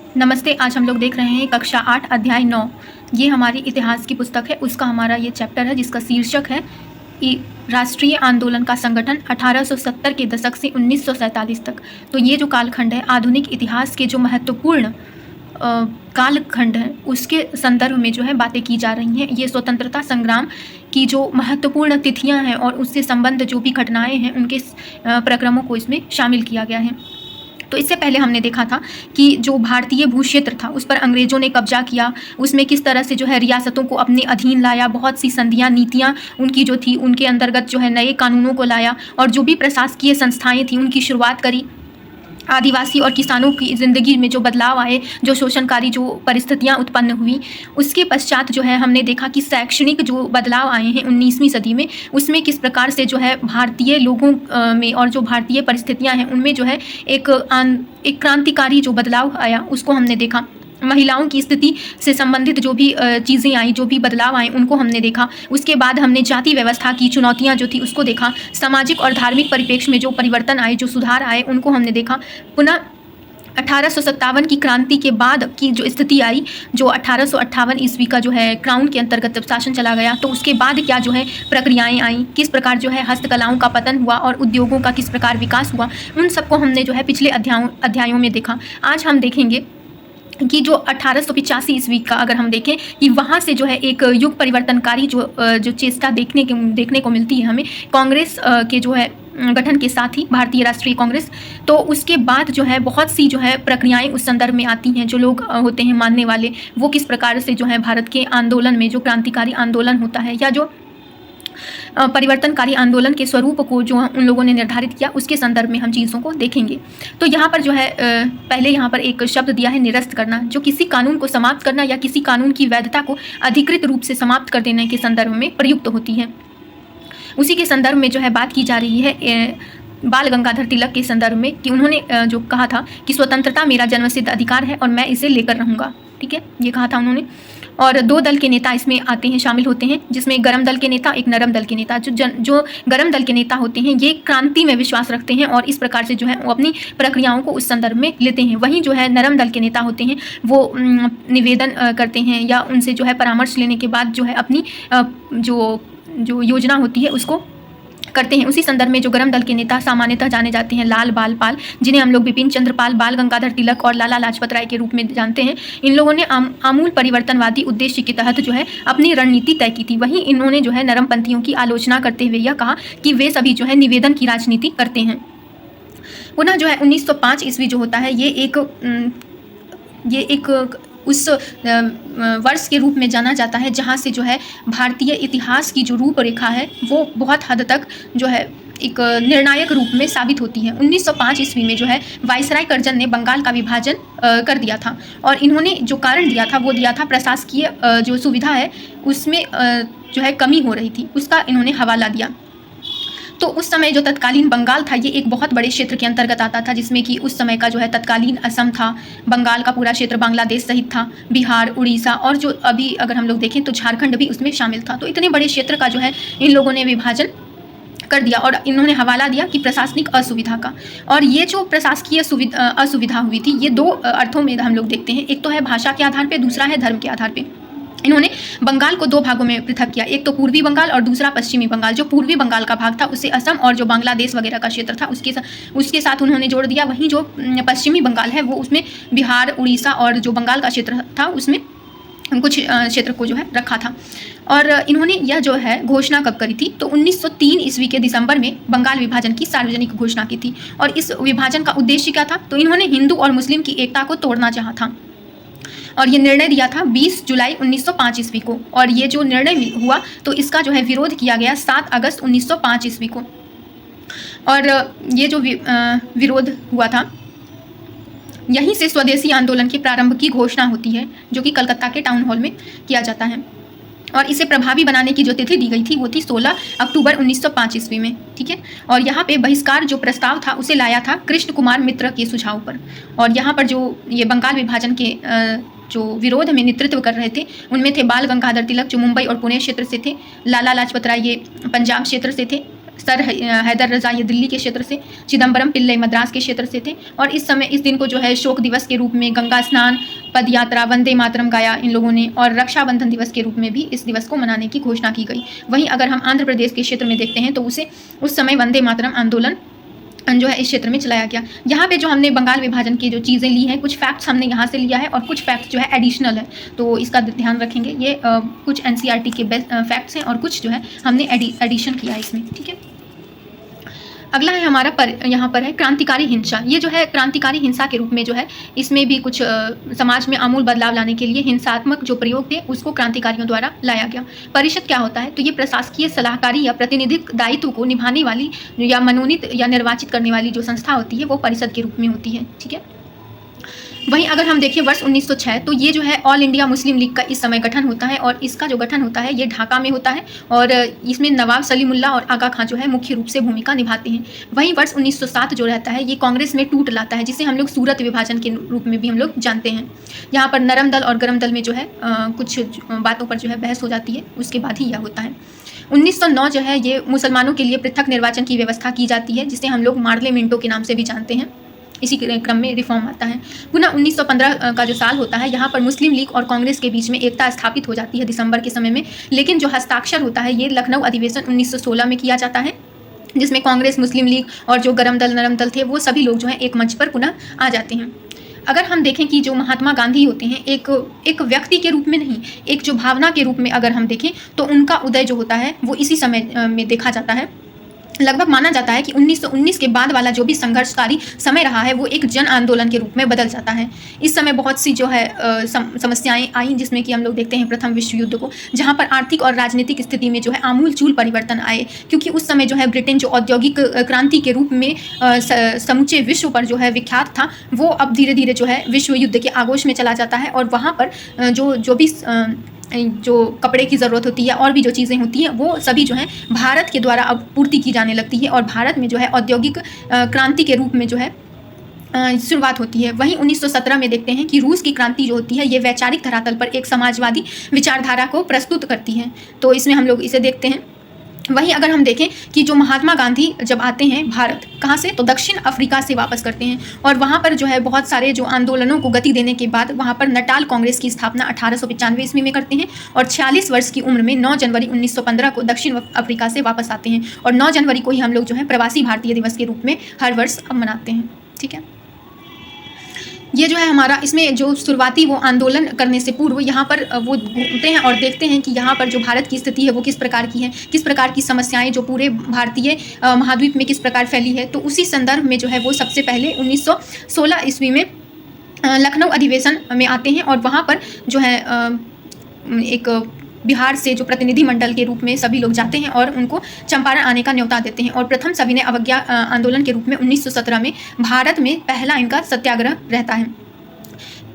नमस्ते। आज हम लोग देख रहे हैं कक्षा 8 अध्याय 9। ये हमारी इतिहास की पुस्तक है, उसका हमारा ये चैप्टर है जिसका शीर्षक है राष्ट्रीय आंदोलन का संगठन 1870 के दशक से 1947 तक। तो ये जो कालखंड है आधुनिक इतिहास के जो महत्वपूर्ण कालखंड है उसके संदर्भ में जो है बातें की जा रही हैं। ये स्वतंत्रता संग्राम की जो महत्वपूर्ण तिथियां हैं और उससे संबंध जो भी घटनाएं हैं उनके प्रक्रमों को इसमें शामिल किया गया है। तो इससे पहले हमने देखा था कि जो भारतीय भूक्षेत्र था उस पर अंग्रेज़ों ने कब्जा किया, उसमें किस तरह से जो है रियासतों को अपने अधीन लाया, बहुत सी संधियाँ नीतियाँ उनकी जो थी उनके अंतर्गत जो है नए कानूनों को लाया और जो भी प्रशासकीय संस्थाएं थी उनकी शुरुआत करी। आदिवासी और किसानों की ज़िंदगी में जो बदलाव आए, जो शोषणकारी जो परिस्थितियाँ उत्पन्न हुई, उसके पश्चात जो है हमने देखा कि शैक्षणिक जो बदलाव आए हैं 19वीं सदी में, उसमें किस प्रकार से जो है भारतीय लोगों में और जो भारतीय परिस्थितियाँ हैं उनमें जो है एक क्रांतिकारी जो बदलाव आया उसको हमने देखा। महिलाओं की स्थिति से संबंधित जो भी चीज़ें आई, जो भी बदलाव आए उनको हमने देखा। उसके बाद हमने जाति व्यवस्था की चुनौतियां जो थी उसको देखा। सामाजिक और धार्मिक परिप्रेक्ष्य में जो परिवर्तन आए, जो सुधार आए उनको हमने देखा। पुनः 1857 की क्रांति के बाद की जो स्थिति आई, जो 1858 ईस्वी का जो है क्राउन के अंतर्गत जब शासन चला गया तो उसके बाद क्या जो है प्रक्रियाएं आई, किस प्रकार जो है हस्तकलाओं का पतन हुआ और उद्योगों का किस प्रकार विकास हुआ, उन सबको हमने जो है पिछले अध्यायों में देखा। आज हम देखेंगे कि जो 1885 ईस्वी का अगर हम देखें कि वहाँ से जो है एक युग परिवर्तनकारी जो चेष्टा देखने को मिलती है हमें कांग्रेस के जो है गठन के साथ ही, भारतीय राष्ट्रीय कांग्रेस। तो उसके बाद जो है बहुत सी जो है प्रक्रियाएं उस संदर्भ में आती हैं। जो लोग होते हैं मानने वाले, वो किस प्रकार से जो है भारत के आंदोलन में जो क्रांतिकारी आंदोलन होता है या जो परिवर्तनकारी आंदोलन के स्वरूप को जो उन लोगों ने निर्धारित किया उसके संदर्भ में हम चीज़ों को देखेंगे। तो यहाँ पर जो है पहले यहाँ पर एक शब्द दिया है निरस्त करना, जो किसी कानून को समाप्त करना या किसी कानून की वैधता को अधिकृत रूप से समाप्त कर देने के संदर्भ में प्रयुक्त होती है। उसी के संदर्भ में जो है बात की जा रही है बाल गंगाधर तिलक के संदर्भ में कि उन्होंने जो कहा था कि स्वतंत्रता मेरा जन्मसिद्ध अधिकार है और मैं इसे लेकर रहूँगा। ठीक है, ये कहा था उन्होंने। और दो दल के नेता इसमें आते हैं, शामिल होते हैं, जिसमें गरम दल के नेता, एक नरम दल के नेता। जो गरम दल के नेता होते हैं ये क्रांति में विश्वास रखते हैं और इस प्रकार से जो है वो अपनी प्रक्रियाओं को उस संदर्भ में लेते हैं। वहीं जो है नरम दल के नेता होते हैं वो निवेदन करते हैं या उनसे जो है परामर्श लेने के बाद जो है अपनी जो योजना होती है उसको करते हैं। उसी संदर्भ में जो गरम दल के नेता सामान्यतः जाने जाते हैं लाल बाल पाल, जिन्हें हम लोग बिपिन चंद्र पाल, बाल गंगाधर तिलक और लाला लाजपत राय के रूप में जानते हैं। इन लोगों ने आमूल परिवर्तनवादी उद्देश्य के तहत जो है अपनी रणनीति तय की थी। वहीं इन्होंने जो है नरमपंथियों की आलोचना करते हुए यह कहा कि वे सभी जो है निवेदन की राजनीति करते हैं। पुनः जो है 1905 ईस्वी जो होता है ये एक उस वर्ष के रूप में जाना जाता है जहाँ से जो है भारतीय इतिहास की जो रूपरेखा है वो बहुत हद तक जो है एक निर्णायक रूप में साबित होती है। 1905 ईस्वी में जो है वायसराय कर्जन ने बंगाल का विभाजन कर दिया था और इन्होंने जो कारण दिया था वो दिया था प्रशासकीय जो सुविधा है उसमें जो है कमी हो रही थी, उसका इन्होंने हवाला दिया। तो उस समय जो तत्कालीन बंगाल था ये एक बहुत बड़े क्षेत्र के अंतर्गत आता था, जिसमें कि उस समय का जो है तत्कालीन असम था, बंगाल का पूरा क्षेत्र बांग्लादेश सहित था, बिहार, उड़ीसा और जो अभी अगर हम लोग देखें तो झारखंड भी उसमें शामिल था। तो इतने बड़े क्षेत्र का जो है इन लोगों ने विभाजन कर दिया और इन्होंने हवाला दिया कि प्रशासनिक असुविधा का। और ये जो प्रशासकीय असुविधा हुई थी ये दो अर्थों में हम लोग देखते हैं। एक तो है भाषा के आधार पर, दूसरा है धर्म के आधार पर। इन्होंने बंगाल को दो भागों में पृथक किया, एक तो पूर्वी बंगाल और दूसरा पश्चिमी बंगाल। जो पूर्वी बंगाल का भाग था उसे असम और जो बांग्लादेश वगैरह का क्षेत्र था उसके साथ उन्होंने जोड़ दिया। वहीं जो पश्चिमी बंगाल है वो उसमें बिहार, उड़ीसा और जो बंगाल का क्षेत्र था उसमें कुछ क्षेत्र को जो है रखा था। और इन्होंने यह जो है घोषणा कब करी थी तो 1903 ईस्वी के दिसंबर में बंगाल विभाजन की सार्वजनिक घोषणा की थी। और इस विभाजन का उद्देश्य क्या था तो इन्होंने हिंदू और मुस्लिम की एकता को तोड़ना चाहा था और ये निर्णय दिया था 20 जुलाई 1905 ईस्वी को। और ये जो निर्णय हुआ तो इसका जो है विरोध किया गया 7 अगस्त 1905 ईस्वी को। और ये जो विरोध हुआ था यहीं से स्वदेशी आंदोलन के प्रारंभ की घोषणा होती है, जो कि कलकत्ता के टाउन हॉल में किया जाता है। और इसे प्रभावी बनाने की जो तिथि दी गई थी वो थी 16 अक्टूबर 1905 ईस्वी में। ठीक है, और यहाँ पे बहिष्कार जो प्रस्ताव था उसे लाया था कृष्ण कुमार मित्र के सुझाव पर। और यहाँ पर जो ये बंगाल विभाजन के जो विरोध में नेतृत्व कर रहे थे उनमें थे बाल गंगाधर तिलक जो मुंबई और पुणे क्षेत्र से थे, लाला लाजपत राय ये पंजाब क्षेत्र से थे, सर हैदर रजा ये दिल्ली के क्षेत्र से, चिदम्बरम पिल्लई मद्रास के क्षेत्र से थे। और इस समय इस दिन को जो है शोक दिवस के रूप में गंगा स्नान, पद यात्रा, वंदे मातरम गाया इन लोगों ने, और रक्षाबंधन दिवस के रूप में भी इस दिवस को मनाने की घोषणा की गई। वहीं अगर हम आंध्र प्रदेश के क्षेत्र में देखते हैं तो उस समय वंदे मातरम आंदोलन जो है इस क्षेत्र में चलाया गया। यहाँ पे जो हमने बंगाल विभाजन की जो चीज़ें ली हैं, कुछ फैक्ट्स हमने यहाँ से लिया है और कुछ फैक्ट्स जो है एडिशनल है, तो इसका ध्यान रखेंगे। ये कुछ एनसीईआरटी के बेस्ट फैक्ट्स हैं और कुछ जो है हमने एडिशन किया है इसमें, ठीक है। अगला है हमारा यहाँ पर है क्रांतिकारी हिंसा। ये जो है क्रांतिकारी हिंसा के रूप में जो है इसमें भी कुछ समाज में आमूल बदलाव लाने के लिए हिंसात्मक जो प्रयोग थे उसको क्रांतिकारियों द्वारा लाया गया। परिषद क्या होता है? तो ये प्रशासकीय सलाहकारी या प्रतिनिधिक दायित्व को निभाने वाली या मनोनीत या निर्वाचित करने वाली जो संस्था होती है वो परिषद के रूप में होती है, ठीक है। वहीं अगर हम देखें वर्ष 1906, तो ये जो है ऑल इंडिया मुस्लिम लीग का इस समय गठन होता है और इसका जो गठन होता है ये ढाका में होता है और इसमें नवाब सलीमुल्लाह और आगा खां जो है मुख्य रूप से भूमिका निभाते हैं। वहीं वर्ष 1907 जो रहता है ये कांग्रेस में टूट लाता है, जिसे हम लोग सूरत विभाजन के रूप में भी हम लोग जानते हैं। यहाँ पर नरम दल और गरम दल में जो है कुछ बातों पर जो है बहस हो जाती है, उसके बाद ही यह होता है। 1909 जो है ये मुसलमानों के लिए पृथक निर्वाचन की व्यवस्था की जाती है, जिसे हम लोग मार्ले मिंटो के नाम से भी जानते हैं। इसी क्रम में रिफॉर्म आता है। पुनः 1915 का जो साल होता है यहाँ पर मुस्लिम लीग और कांग्रेस के बीच में एकता स्थापित हो जाती है दिसंबर के समय में, लेकिन जो हस्ताक्षर होता है ये लखनऊ अधिवेशन 1916 में किया जाता है, जिसमें कांग्रेस, मुस्लिम लीग और जो गरम दल नरम दल थे वो सभी लोग जो हैं एक मंच पर पुनः आ जाते हैं। अगर हम देखें कि जो महात्मा गांधी होते हैं एक व्यक्ति के रूप में नहीं, एक जो भावना के रूप में अगर हम देखें तो उनका उदय जो होता है वो इसी समय में देखा जाता है। लगभग माना जाता है कि 1919 के बाद वाला जो भी संघर्षकारी समय रहा है वो एक जन आंदोलन के रूप में बदल जाता है। इस समय बहुत सी जो है समस्याएं आई, जिसमें कि हम लोग देखते हैं प्रथम विश्व युद्ध को, जहां पर आर्थिक और राजनीतिक स्थिति में जो है आमूल चूल परिवर्तन आए, क्योंकि उस समय जो है ब्रिटेन जो औद्योगिक क्रांति के रूप में समूचे विश्व पर जो है विख्यात था, वो अब धीरे धीरे जो है विश्व युद्ध के आगोश में चला जाता है और वहाँ पर जो भी जो कपड़े की ज़रूरत होती है और भी जो चीज़ें होती हैं वो सभी जो है भारत के द्वारा अब पूर्ति की जाने लगती है और भारत में जो है औद्योगिक क्रांति के रूप में जो है शुरुआत होती है। वहीं 1917 में देखते हैं कि रूस की क्रांति जो होती है ये वैचारिक धरातल पर एक समाजवादी विचारधारा को प्रस्तुत करती है, तो इसमें हम लोग इसे देखते हैं। वहीं अगर हम देखें कि जो महात्मा गांधी जब आते हैं भारत, कहाँ से? तो दक्षिण अफ्रीका से वापस करते हैं और वहाँ पर जो है बहुत सारे जो आंदोलनों को गति देने के बाद वहाँ पर नटाल कांग्रेस की स्थापना 1895 ईस्वी में करते हैं और 46 वर्ष की उम्र में 9 जनवरी 1915 को दक्षिण अफ्रीका से वापस आते हैं और 9 जनवरी को ही हम लोग जो है प्रवासी भारतीय दिवस के रूप में हर वर्ष अब मनाते हैं, ठीक है। ये जो है हमारा इसमें जो शुरुआती वो आंदोलन करने से पूर्व यहाँ पर वो घूमते हैं और देखते हैं कि यहाँ पर जो भारत की स्थिति है वो किस प्रकार की है, किस प्रकार की समस्याएं जो पूरे भारतीय महाद्वीप में किस प्रकार फैली है। तो उसी संदर्भ में जो है वो सबसे पहले 1916 ईस्वी में लखनऊ अधिवेशन में आते हैं और वहाँ पर जो है एक बिहार से जो प्रतिनिधि मंडल के रूप में सभी लोग जाते हैं और उनको चंपारण आने का न्योता देते हैं और प्रथम सविनय अवज्ञा आंदोलन के रूप में 1917 में भारत में पहला इनका सत्याग्रह रहता है।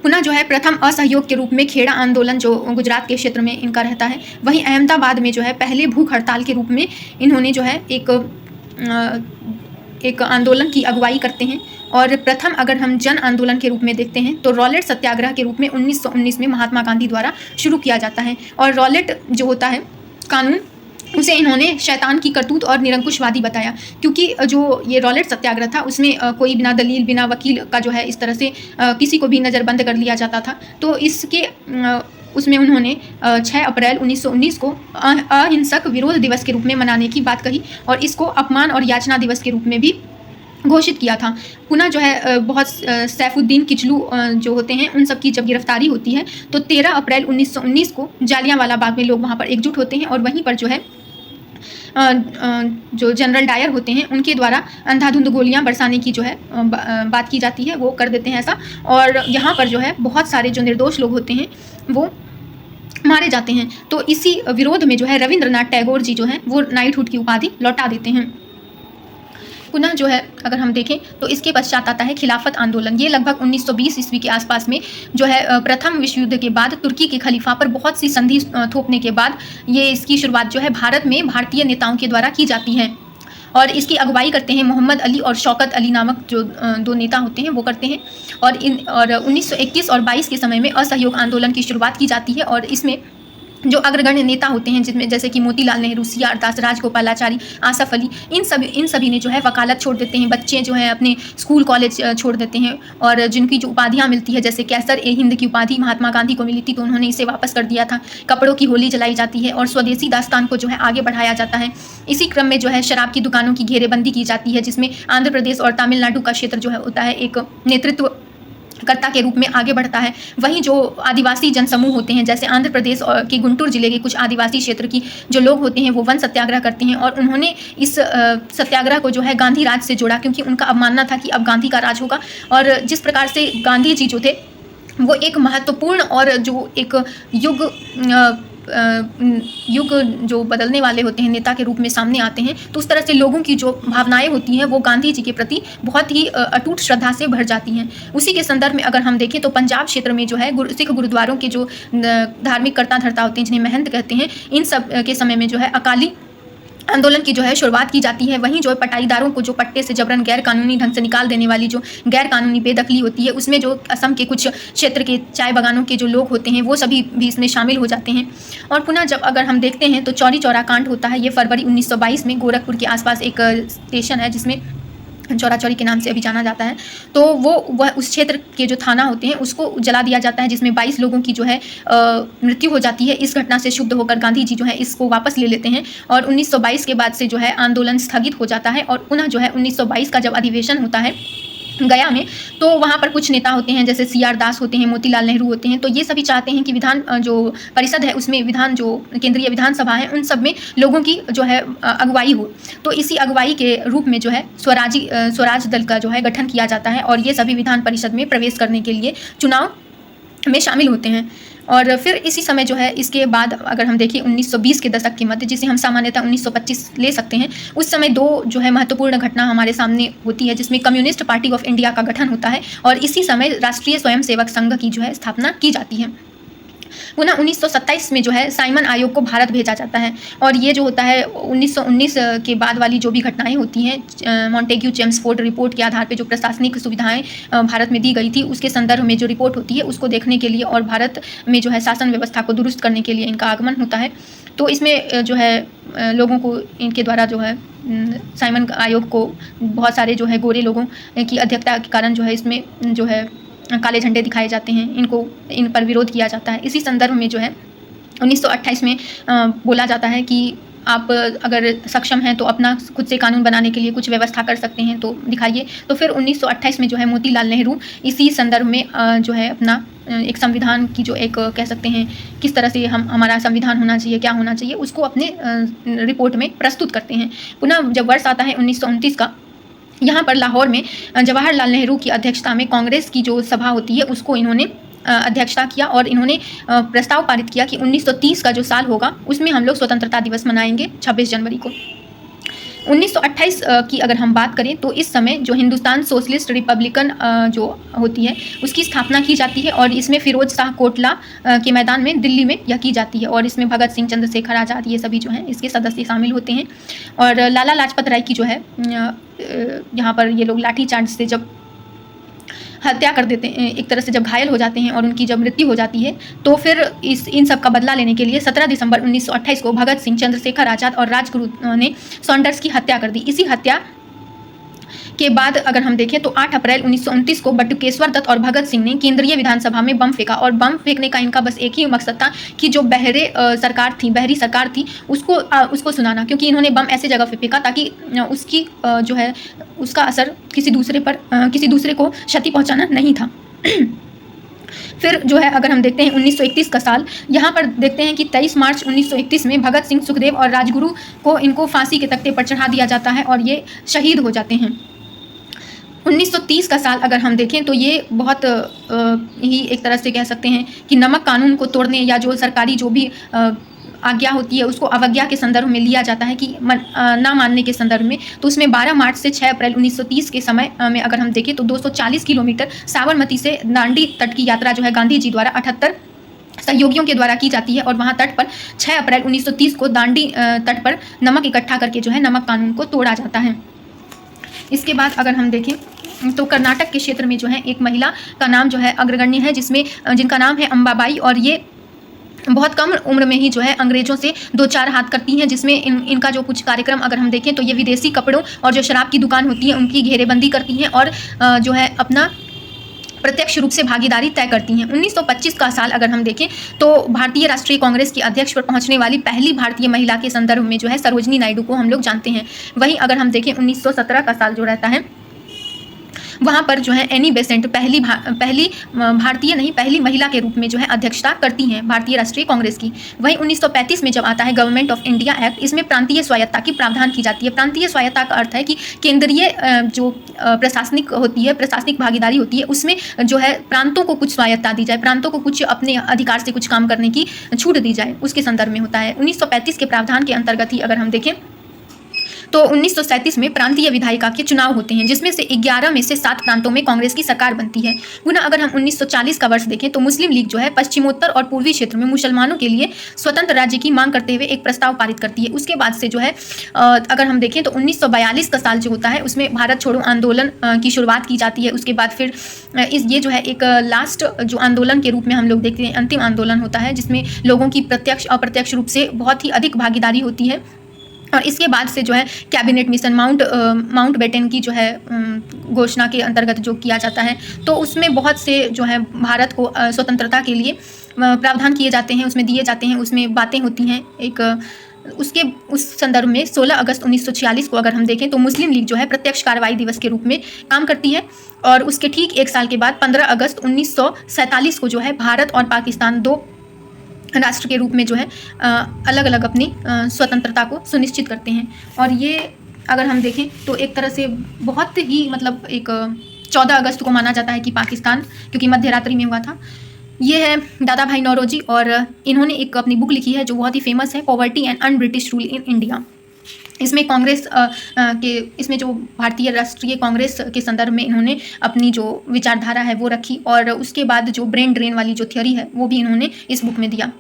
पुनः जो है प्रथम असहयोग के रूप में खेड़ा आंदोलन जो गुजरात के क्षेत्र में इनका रहता है। वहीं अहमदाबाद में जो है पहले भूख हड़ताल के रूप में इन्होंने जो है एक आंदोलन की अगुवाई करते हैं और प्रथम अगर हम जन आंदोलन के रूप में देखते हैं तो रॉलेट सत्याग्रह के रूप में 1919 में महात्मा गांधी द्वारा शुरू किया जाता है और रॉलेट जो होता है कानून उसे इन्होंने शैतान की करतूत और निरंकुशवादी बताया, क्योंकि जो ये रॉलेट सत्याग्रह था उसमें कोई बिना दलील बिना वकील का जो है इस तरह से किसी को भी नज़रबंद कर लिया जाता था। तो इसके उसमें उन्होंने 6 अप्रैल 1919 को अहिंसक विरोध दिवस के रूप में मनाने की बात कही और इसको अपमान और याचना दिवस के रूप में भी घोषित किया था। पुनः जो है बहुत सैफुद्दीन किचलू जो होते हैं उन सब की जब गिरफ्तारी होती है तो 13 अप्रैल 1919 को जालियांवाला बाग में लोग वहाँ पर एकजुट होते हैं और वहीं पर जो है जो जनरल डायर होते हैं उनके द्वारा अंधाधुंध गोलियां बरसाने की जो है बात की जाती है, वो कर देते हैं ऐसा और यहाँ पर जो है बहुत सारे जो निर्दोष लोग होते हैं वो मारे जाते हैं। तो इसी विरोध में जो है रविंद्रनाथ टैगोर जी जो हैं वो नाइटहुड की उपाधि लौटा देते हैं। पुनः जो है अगर हम देखें तो इसके पश्चात आता है खिलाफत आंदोलन। ये लगभग 1920 ईस्वी के आसपास में जो है प्रथम विश्व युद्ध के बाद तुर्की के खलीफा पर बहुत सी संधि थोपने के बाद ये इसकी शुरुआत जो है भारत में भारतीय नेताओं के द्वारा की जाती है और इसकी अगुवाई करते हैं मोहम्मद अली और शौकत अली नामक जो 2 नेता होते हैं वो करते हैं और 1921 और 22 के समय में असहयोग आंदोलन की शुरुआत की जाती है और इसमें जो अग्रगण्य नेता होते हैं, जिनमें जैसे कि मोतीलाल नेहरू, सी.आर. दास, राजगोपालाचारी, आसफ अली, इन सभी ने जो है वकालत छोड़ देते हैं। बच्चे जो हैं अपने स्कूल कॉलेज छोड़ देते हैं, और जिनकी जो उपाधियाँ मिलती है, जैसे कैसर-ए-हिंद की उपाधि महात्मा गांधी को मिली थी, तो उन्होंने इसे वापस कर दिया था। कपड़ों की होली जलाई जाती है और स्वदेशी दास्तान को जो है आगे बढ़ाया जाता है। इसी क्रम में जो है शराब की दुकानों की घेरेबंदी की जाती है, जिसमें आंध्र प्रदेश और तमिलनाडु का क्षेत्र जो है होता है एक नेतृत्व कर्ता के रूप में आगे बढ़ता है। वहीं जो आदिवासी जनसमूह होते हैं, जैसे आंध्र प्रदेश और के गुंटूर जिले के कुछ आदिवासी क्षेत्र की जो लोग होते हैं, वो वन सत्याग्रह करते हैं, और उन्होंने इस सत्याग्रह को जो है गांधी राज से जोड़ा, क्योंकि उनका अब मानना था कि अब गांधी का राज होगा। और जिस प्रकार से गांधी जी जो थे वो एक महत्वपूर्ण और जो एक युग जो बदलने वाले होते हैं नेता के रूप में सामने आते हैं, तो उस तरह से लोगों की जो भावनाएं होती हैं वो गांधी जी के प्रति बहुत ही अटूट श्रद्धा से भर जाती हैं। उसी के संदर्भ में अगर हम देखें तो पंजाब क्षेत्र में जो है सिख गुरुद्वारों के जो धार्मिक कर्ता धर्ता होते हैं, जिन्हें महंत कहते हैं, इन सब के समय में जो है अकाली आंदोलन की जो है शुरुआत की जाती है। वहीं जो पटाईदारों को जो पट्टे से जबरन गैर कानूनी ढंग से निकाल देने वाली जो गैर कानूनी बेदखली होती है, उसमें जो असम के कुछ क्षेत्र के चाय बागानों के जो लोग होते हैं वो सभी भी इसमें शामिल हो जाते हैं। और पुनः जब अगर हम देखते हैं तो चौरी चौरा कांड होता है। ये फरवरी 1922 में गोरखपुर के आसपास एक स्टेशन है जिसमें चौरा चौरी के नाम से अभी जाना जाता है। तो वह उस क्षेत्र के जो थाना होते हैं उसको जला दिया जाता है, जिसमें 22 लोगों की जो है मृत्यु हो जाती है। इस घटना से क्षुब्ध होकर गांधी जी जो है इसको वापस ले लेते हैं, और 1922 के बाद से जो है आंदोलन स्थगित हो जाता है। और पुनः जो है 1922 का जब अधिवेशन होता है गया में, तो वहाँ पर कुछ नेता होते हैं, जैसे सी.आर. दास होते हैं, मोतीलाल नेहरू होते हैं, तो ये सभी चाहते हैं कि विधान जो परिषद है उसमें विधान जो केंद्रीय विधानसभा है उन सब में लोगों की जो है अगुवाई हो। तो इसी अगुवाई के रूप में जो है स्वराज दल का जो है गठन किया जाता है, और ये सभी विधान परिषद में प्रवेश करने के लिए चुनाव में शामिल होते हैं। और फिर इसी समय जो है इसके बाद अगर हम देखें 1920 के दशक के मध्य, जिसे हम सामान्यतः 1925 ले सकते हैं, उस समय दो जो है महत्वपूर्ण घटना हमारे सामने होती है, जिसमें कम्युनिस्ट पार्टी ऑफ इंडिया का गठन होता है, और इसी समय राष्ट्रीय स्वयंसेवक संघ की जो है स्थापना की जाती है। पुनः 1927 में जो है साइमन आयोग को भारत भेजा जाता है, और ये जो होता है 1919 के बाद वाली जो भी घटनाएं होती हैं, मॉन्टेग्यू चेम्सफोर्ड रिपोर्ट के आधार पे जो प्रशासनिक सुविधाएं भारत में दी गई थी उसके संदर्भ में जो रिपोर्ट होती है उसको देखने के लिए और भारत में जो है शासन व्यवस्था को दुरुस्त करने के लिए इनका आगमन होता है। तो इसमें जो है लोगों को इनके द्वारा जो है साइमन आयोग को बहुत सारे जो है गोरे लोगों की अध्यक्षता के कारण जो है इसमें जो है काले झंडे दिखाए जाते हैं, इन पर विरोध किया जाता है। इसी संदर्भ में जो है 1928 में बोला जाता है कि आप अगर सक्षम हैं तो अपना खुद से कानून बनाने के लिए कुछ व्यवस्था कर सकते हैं, तो दिखाइए। तो फिर 1928 में जो है मोतीलाल नेहरू इसी संदर्भ में जो है अपना एक संविधान की जो एक कह सकते हैं किस तरह से हमारा संविधान होना चाहिए, क्या होना चाहिए, उसको अपने रिपोर्ट में प्रस्तुत करते हैं। पुनः जब वर्ष आता है 1929 का, यहाँ पर लाहौर में जवाहरलाल नेहरू की अध्यक्षता में कांग्रेस की जो सभा होती है उसको इन्होंने अध्यक्षता किया, और इन्होंने प्रस्ताव पारित किया कि 1930 का जो साल होगा उसमें हम लोग स्वतंत्रता दिवस मनाएंगे 26 जनवरी को। 1928 की अगर हम बात करें तो इस समय जो हिंदुस्तान सोशलिस्ट रिपब्लिकन जो होती है उसकी स्थापना की जाती है, और इसमें फिरोज शाह कोटला के मैदान में दिल्ली में यह की जाती है, और इसमें भगत सिंह, चंद्रशेखर आज़ाद ये सभी जो हैं इसके सदस्य शामिल होते हैं। और लाला लाजपत राय की जो है यहाँ पर ये लोग लाठीचार्ज से जब हत्या कर देते हैं, एक तरह से जब घायल हो जाते हैं और उनकी जब मृत्यु हो जाती है, तो फिर इन सब का बदला लेने के लिए 17 दिसंबर 1928 को भगत सिंह, चंद्रशेखर आज़ाद और राजगुरु ने सॉन्डर्स की हत्या कर दी। इसी हत्या के बाद अगर हम देखें तो 8 अप्रैल 1929 को बटुकेश्वर दत्त और भगत सिंह ने केंद्रीय विधानसभा में बम फेंका, और बम फेंकने का इनका बस एक ही मकसद था कि जो बहरी सरकार थी उसको सुनाना, क्योंकि इन्होंने बम ऐसे जगह पे फेंका ताकि उसकी जो है उसका असर किसी दूसरे को क्षति पहुंचाना नहीं था। फिर जो है अगर हम देखते हैं 1931 का साल, यहाँ पर देखते हैं कि 23 मार्च 1931 में भगत सिंह, सुखदेव और राजगुरु को इनको फांसी के तख्ते पर चढ़ा दिया जाता है और ये शहीद हो जाते हैं। 1930 का साल अगर हम देखें तो ये बहुत ही एक तरह से कह सकते हैं कि नमक कानून को तोड़ने या जो सरकारी जो भी आज्ञा होती है उसको अवज्ञा के संदर्भ में लिया जाता है कि ना मानने के संदर्भ में। तो उसमें 12 मार्च से 6 अप्रैल 1930 के समय में अगर हम देखें तो 240 किलोमीटर साबरमती से दांडी तट की यात्रा जो है गांधी जी द्वारा 78 सहयोगियों के द्वारा की जाती है, और वहाँ तट पर 6 अप्रैल 1930 को दांडी तट पर नमक इकट्ठा करके जो है नमक कानून को तोड़ा जाता है। इसके बाद अगर हम देखें तो कर्नाटक के क्षेत्र में जो है एक महिला का नाम जो है अग्रगण्य है, जिनका नाम है अंबाबाई, और ये बहुत कम उम्र में ही जो है अंग्रेज़ों से 2-4 हाथ करती हैं, जिसमें इनका जो कुछ कार्यक्रम अगर हम देखें तो ये विदेशी कपड़ों और जो शराब की दुकान होती है उनकी घेरेबंदी करती हैं और जो है अपना प्रत्यक्ष रूप से भागीदारी तय करती हैं। 1925 का साल अगर हम देखें तो भारतीय राष्ट्रीय कांग्रेस की अध्यक्ष पर पहुंचने वाली पहली भारतीय महिला के संदर्भ में जो है सरोजिनी नायडू को हम लोग जानते हैं। वहीं अगर हम देखें 1917 का साल जो रहता है, वहाँ पर जो है एनी बेसेंट पहली भारतीय नहीं, पहली महिला के रूप में जो है अध्यक्षता करती हैं भारतीय राष्ट्रीय कांग्रेस की। वहीं 1935 में जब आता है गवर्नमेंट ऑफ इंडिया एक्ट, इसमें प्रांतीय स्वायत्ता की प्रावधान की जाती है। प्रांतीय स्वायत्ता का अर्थ है कि केंद्रीय जो प्रशासनिक होती है, प्रशासनिक भागीदारी होती है, उसमें जो है प्रांतों को कुछ स्वायत्ता दी जाए, प्रांतों को कुछ अपने अधिकार से कुछ काम करने की छूट दी जाए, उसके संदर्भ में होता है। 1935 के प्रावधान के अंतर्गत ही अगर हम देखें तो 1937 में प्रांतीय विधायिका के चुनाव होते हैं, जिसमें से 11 में से 7 प्रांतों में कांग्रेस की सरकार बनती है। पुनः अगर हम 1940 का वर्ष देखें तो मुस्लिम लीग जो है पश्चिमोत्तर और पूर्वी क्षेत्र में मुसलमानों के लिए स्वतंत्र राज्य की मांग करते हुए एक प्रस्ताव पारित करती है। उसके बाद से जो है अगर हम देखें तो 1942 का साल जो होता है उसमें भारत छोड़ो आंदोलन की शुरुआत की जाती है। उसके बाद फिर ये जो है एक लास्ट जो आंदोलन के रूप में हम लोग देखते हैं, अंतिम आंदोलन होता है, जिसमें लोगों की प्रत्यक्ष अप्रत्यक्ष रूप से बहुत ही अधिक भागीदारी होती है। और इसके बाद से जो है कैबिनेट मिशन माउंटबेटन की जो है घोषणा के अंतर्गत जो किया जाता है, तो उसमें बहुत से जो है भारत को स्वतंत्रता के लिए प्रावधान किए जाते हैं, उसमें दिए जाते हैं, उसमें बातें होती हैं। उस संदर्भ में 16 अगस्त 1946 को अगर हम देखें तो मुस्लिम लीग जो है प्रत्यक्ष कार्रवाई दिवस के रूप में काम करती है। और उसके ठीक एक साल के बाद 15 अगस्त 1947 को जो है भारत और पाकिस्तान 2 राष्ट्र के रूप में जो है अलग अलग अपनी स्वतंत्रता को सुनिश्चित करते हैं। और ये अगर हम देखें तो एक तरह से बहुत ही मतलब एक 14 अगस्त को माना जाता है कि पाकिस्तान, क्योंकि मध्य रात्रि में हुआ था। ये है दादा भाई नौरोजी और इन्होंने एक अपनी बुक लिखी है जो बहुत ही फेमस है, poverty and un British rule in India. इसमें कांग्रेस इसमें जो भारतीय राष्ट्रीय कांग्रेस के संदर्भ में इन्होंने अपनी जो विचारधारा है वो रखी, और उसके बाद जो ब्रेन ड्रेन वाली जो थ्योरी है वो भी इन्होंने इस बुक में दिया।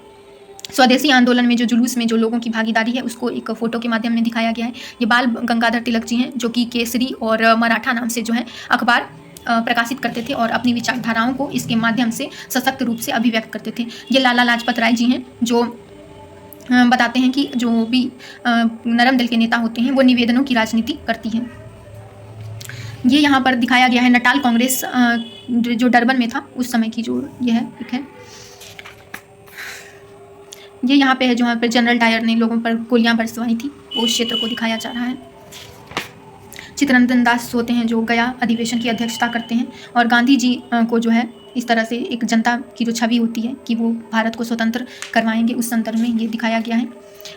स्वदेशी आंदोलन में जो जुलूस में जो लोगों की भागीदारी है उसको एक फ़ोटो के माध्यम में दिखाया गया है। ये बाल गंगाधर तिलक जी हैं, जो कि केसरी और मराठा नाम से जो है अखबार प्रकाशित करते थे और अपनी विचारधाराओं को इसके माध्यम से सशक्त रूप से अभिव्यक्त करते थे। ये लाला लाजपत राय जी हैं, जो बताते हैं कि जो भी नरम दिल के नेता होते हैं वो निवेदनों की राजनीति करती हैं। ये यहाँ पर दिखाया गया है नटाल कांग्रेस जो डरबन में था उस समय की जो ये है एक है। ये यहाँ पे है जहाँ पर जनरल डायर ने लोगों पर गोलियां बरसवाई थी, उस क्षेत्र को दिखाया जा रहा है। चित्तरंजन दास होते हैं जो गया अधिवेशन की अध्यक्षता करते हैं, और गांधी जी को जो है इस तरह से एक जनता की जो छवि होती है कि वो भारत को स्वतंत्र करवाएंगे, उस संदर्भ में ये दिखाया गया है।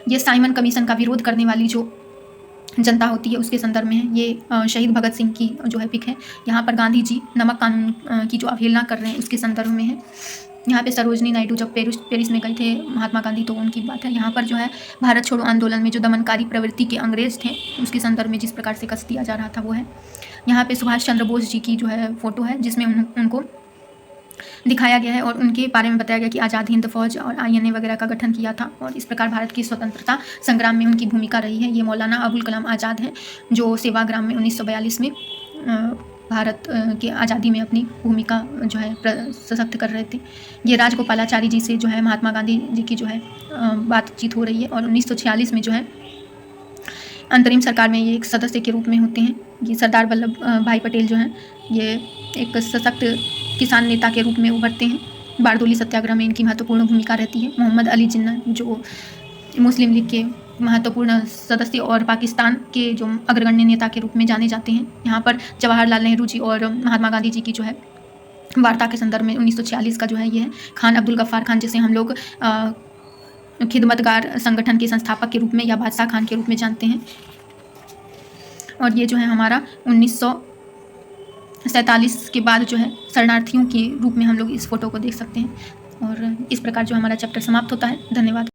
ये साइमन कमीशन का विरोध करने वाली जो जनता होती है उसके संदर्भ में है। ये शहीद भगत सिंह की जो है पिक है। यहाँ पर गांधी जी नमक कानून की जो अवहेलना कर रहे हैं उसके संदर्भ में है। यहाँ पे सरोजनी नायडू जब पेरिस में गए थे महात्मा गांधी, तो उनकी बात है। यहाँ पर जो है भारत छोड़ो आंदोलन में जो दमनकारी प्रवृत्ति के अंग्रेज थे उसके संदर्भ में जिस प्रकार से कस दिया जा रहा था वो है। यहाँ पे सुभाष चंद्र बोस जी की जो है फ़ोटो है, जिसमें उनको दिखाया गया है और उनके बारे में बताया गया कि आज़ाद हिंद फौज और INA वगैरह का गठन किया था, और इस प्रकार भारत की स्वतंत्रता संग्राम में उनकी भूमिका रही है। ये मौलाना अबुल कलाम आज़ाद हैं, जो सेवाग्राम में 1942 में भारत की आज़ादी में अपनी भूमिका जो है सशक्त कर रहे थे। ये राजगोपालाचारी जी से जो है महात्मा गांधी जी की जो है बातचीत हो रही है, और 1946 में जो है अंतरिम सरकार में ये एक सदस्य के रूप में होते हैं। ये सरदार वल्लभ भाई पटेल जो हैं ये एक सशक्त किसान नेता के रूप में उभरते हैं। बारदोली सत्याग्रह में इनकी महत्वपूर्ण भूमिका रहती है। मोहम्मद अली जिन्ना जो मुस्लिम लीग के महत्वपूर्ण सदस्य और पाकिस्तान के जो अग्रगण्य नेता के रूप में जाने जाते हैं। यहाँ पर जवाहरलाल नेहरू जी और महात्मा गांधी जी की जो है वार्ता के संदर्भ में 1946 का जो है ये है। खान अब्दुल गफ्फार खान, जिसे हम लोग खिदमतगार संगठन के संस्थापक के रूप में या बादशाह खान के रूप में जानते हैं। और ये जो है हमारा 1947 के बाद जो है शरणार्थियों के रूप में हम लोग इस फोटो को देख सकते हैं। और इस प्रकार जो हमारा चैप्टर समाप्त होता है। धन्यवाद।